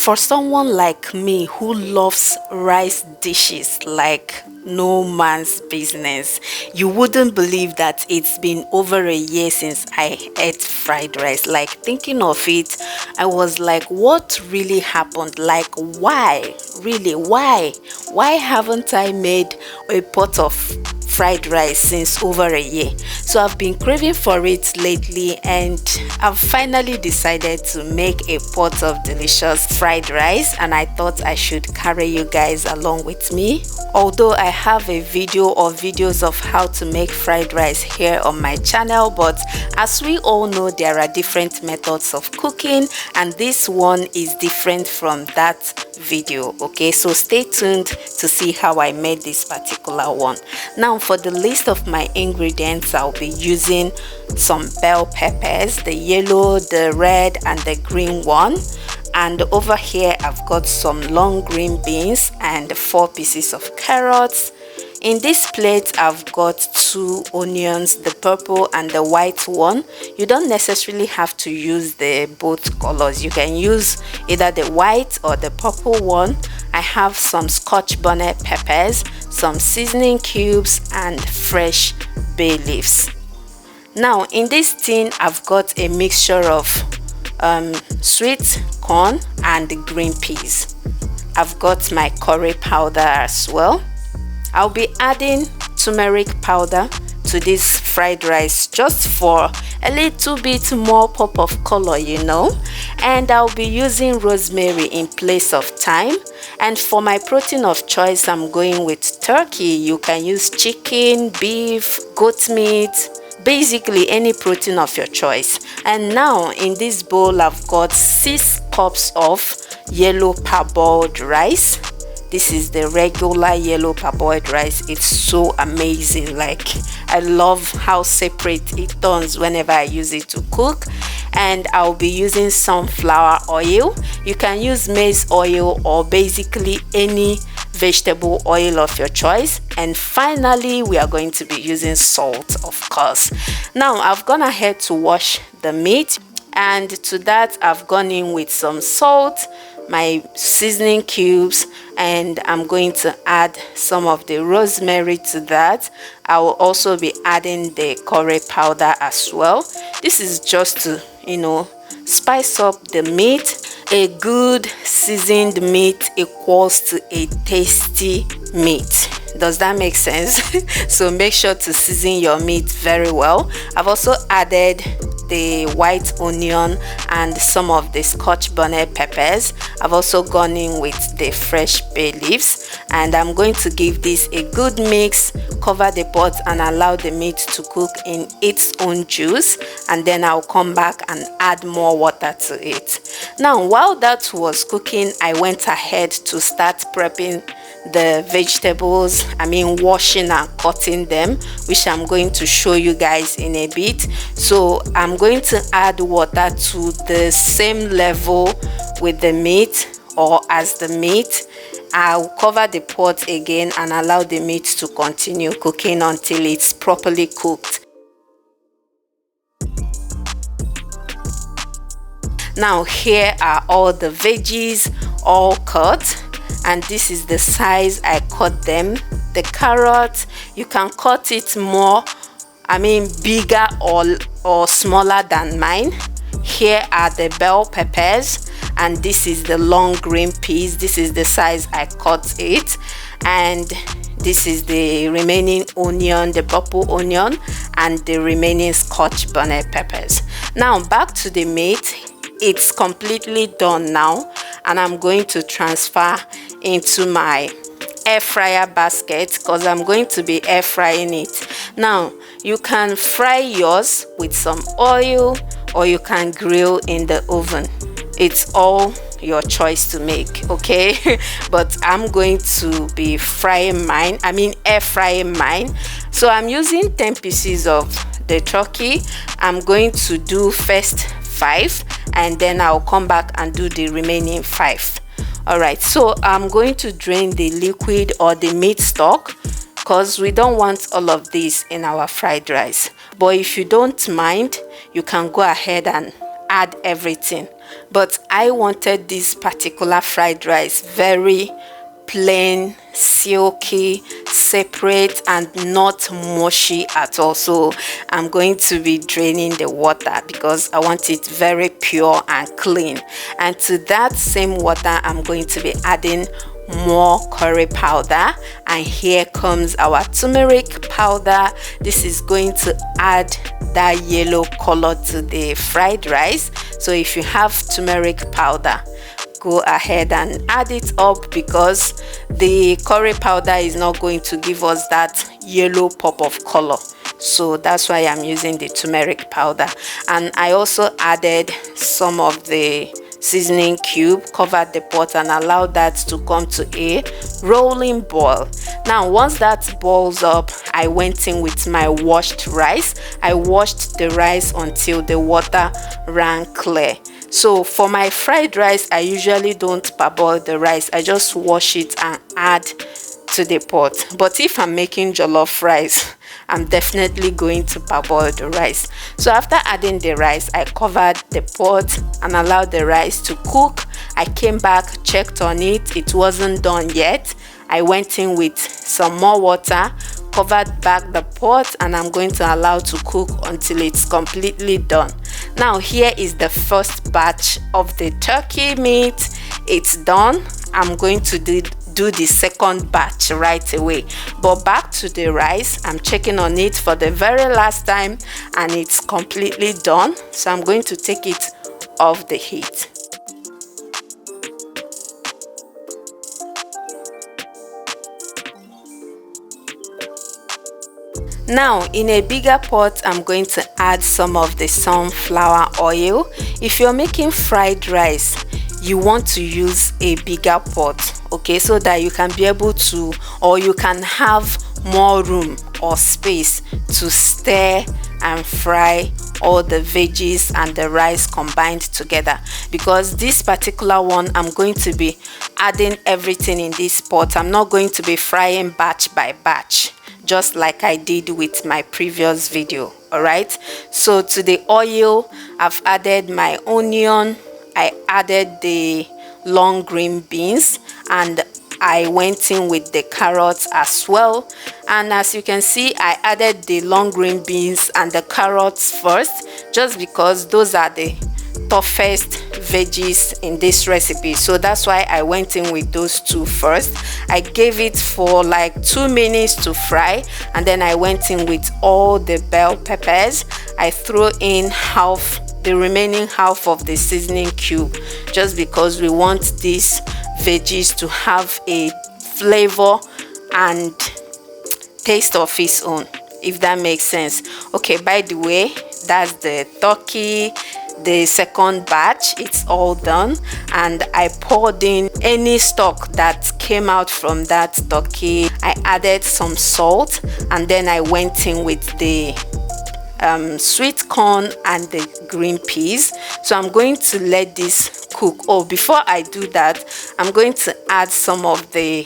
For someone like me who loves rice dishes like no man's business, you wouldn't believe that it's been over a year since I ate fried rice. Like, thinking of it, I was like, what really happened? Like, why? Really, why? Why haven't I made a pot of fried rice since over a year? So I've been craving for it lately, and I've finally decided to make a pot of delicious fried rice, and I thought I should carry you guys along with me. Although I have a video or videos of how to make fried rice here on my channel, but as we all know, there are different methods of cooking, and this one is different from that video. Okay, so stay tuned to see how I made this particular one. Now, for the list of my ingredients, I'll be using some bell peppers, the yellow, the red, and the green one. And over here I've got some long green beans and 4 pieces of carrots. In this plate I've got 2 onions, the purple and the white one. You don't necessarily have to use the both colors. You can use either the white or the purple one. I have some scotch bonnet peppers, some seasoning cubes, and fresh bay leaves. Now in this tin I've got a mixture of sweet corn and green peas. I've got my curry powder as well. I'll be adding turmeric powder to this fried rice just for a little bit more pop of color, you know. And I'll be using rosemary in place of thyme. And for my protein of choice, I'm going with turkey. You can use chicken, beef, goat meat, basically any protein of your choice. And now in this bowl I've got 6 cups of yellow parboiled rice. This is the regular yellow parboiled rice. It's so amazing. Like, I love how separate it turns whenever I use it to cook. And I'll be using sunflower oil. You can use maize oil or basically any vegetable oil of your choice. And finally we are going to be using salt, of course. Now I've gone ahead to wash the meat, and to that I've gone in with some salt, my seasoning cubes, and I'm going to add some of the rosemary to that. I will also be adding the curry powder as well. This is just to, you know, spice up the meat. A good seasoned meat equals to a tasty meat. Does that make sense? So make sure to season your meat very well. I've also added the white onion and some of the scotch bonnet peppers. I've also gone in with the fresh bay leaves, and I'm going to give this a good mix, cover the pot and allow the meat to cook in its own juice, and then I'll come back and add more water to it. Now while that was cooking, I went ahead to start prepping the vegetables. Washing and cutting them, which I'm going to show you guys in a bit. So I'm going to add water to the same level with the meat, or as the meat. I'll cover the pot again and allow the meat to continue cooking until it's properly cooked. Now here are all the veggies all cut, and this is the size I cut them. The carrot, you can cut it more, bigger or smaller than mine. Here are the bell peppers, and this is the long green peas. This is the size I cut it, and this is the remaining onion, the purple onion, and the remaining scotch bonnet peppers. Now back to the meat. It's completely done now, and I'm going to transfer into my air fryer basket because I'm going to be air frying it. Now you can fry yours with some oil, or you can grill in the oven. It's all your choice to make, okay? But I'm going to be frying mine, air frying mine. So I'm using 10 pieces of the turkey. I'm going to do first 5, and then I'll come back and do the remaining 5. All right, so I'm going to drain the liquid or the meat stock because we don't want all of this in our fried rice. But if you don't mind, you can go ahead and add everything. but I wanted this particular fried rice very plain, silky, separate, and not mushy at all. So I'm going to be draining the water because I want it very pure and clean. And to that same water, I'm going to be adding more curry powder, and here comes our turmeric powder. This is going to add that yellow color to the fried rice. So if you have turmeric powder, go ahead and add it up, because the curry powder is not going to give us that yellow pop of color. So that's why I'm using the turmeric powder. And I also added some of the seasoning cube, covered the pot, and allowed that to come to a rolling boil. Now once that boils up, I went in with my washed rice. I washed the rice until the water ran clear. So for my fried rice, I usually don't parboil the rice. I just wash it and add to the pot. But if I'm making jollof rice, I'm definitely going to parboil the rice. So after adding the rice, I covered the pot and allowed the rice to cook. I came back, checked on it. It wasn't done yet. I went in with some more water, covered back the pot, and I'm going to allow to cook until it's completely done. Now here is the first batch of the turkey meat. It's done. I'm going to do the second batch right away. But back to the rice, I'm checking on it for the very last time, and it's completely done. So I'm going to take it off the heat. Now in a bigger pot, I'm going to add some of the sunflower oil. If you're making fried rice, you want to use a bigger pot, okay, so that you can be able to, or you can have more room or space to stir and fry all the veggies and the rice combined together. Because this particular one, I'm going to be adding everything in this pot. I'm not going to be frying batch by batch, just like I did with my previous video. All right, so to the oil, I've added my onion, I added the long green beans, and I went in with the carrots as well. And as you can see, I added the long green beans and the carrots first, just because those are the toughest veggies in this recipe. So that's why I went in with those two first. I gave it for like 2 minutes to fry, and then I went in with all the bell peppers. I threw in the remaining half of the seasoning cube, just because we want these veggies to have a flavor and taste of its own, if that makes sense. Okay, by the way, that's the turkey, the second batch. It's all done, and I poured in any stock that came out from that turkey. I added some salt, and then I went in with the sweet corn and the green peas. So I'm going to let this cook. Oh, before I do that, I'm going to add some of the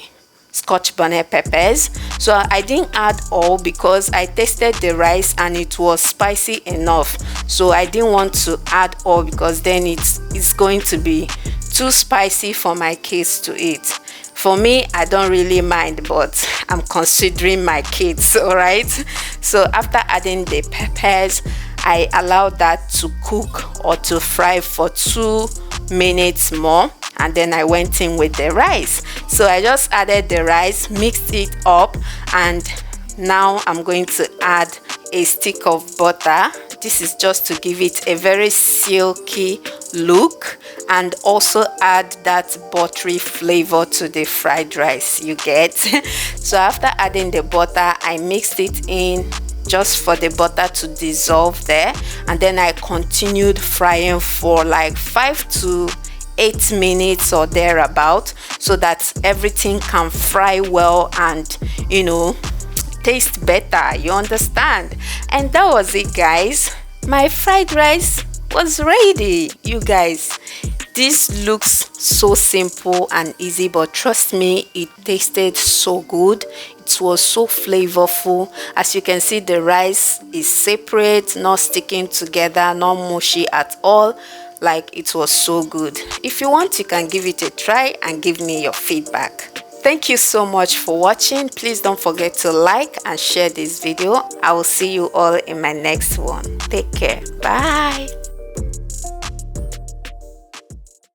scotch bonnet peppers. So I didn't add all because I tasted the rice and it was spicy enough. So I didn't want to add all, because then it's going to be too spicy for my kids to eat. For me, I don't really mind, but I'm considering my kids. All right, so after adding the peppers, I allowed that to cook or to fry for 2 minutes more, and then I went in with the rice. So I just added the rice, mixed it up, and now I'm going to add a stick of butter. This is just to give it a very silky look, and also add that buttery flavor to the fried rice, you get. So after adding the butter, I mixed it in just for the butter to dissolve there, and then I continued frying for like 5 to 8 minutes or thereabout, so that everything can fry well and taste better, you understand. And that was it, guys. My fried rice was ready, you guys. This looks so simple and easy, but trust me, it tasted so good. It was so flavorful. As you can see, the rice is separate, not sticking together, not mushy at all. Like, it was so good. If you want, you can give it a try and give me your feedback. Thank you so much for watching. Please don't forget to like and share this video. I will see you all in my next one. Take care. Bye.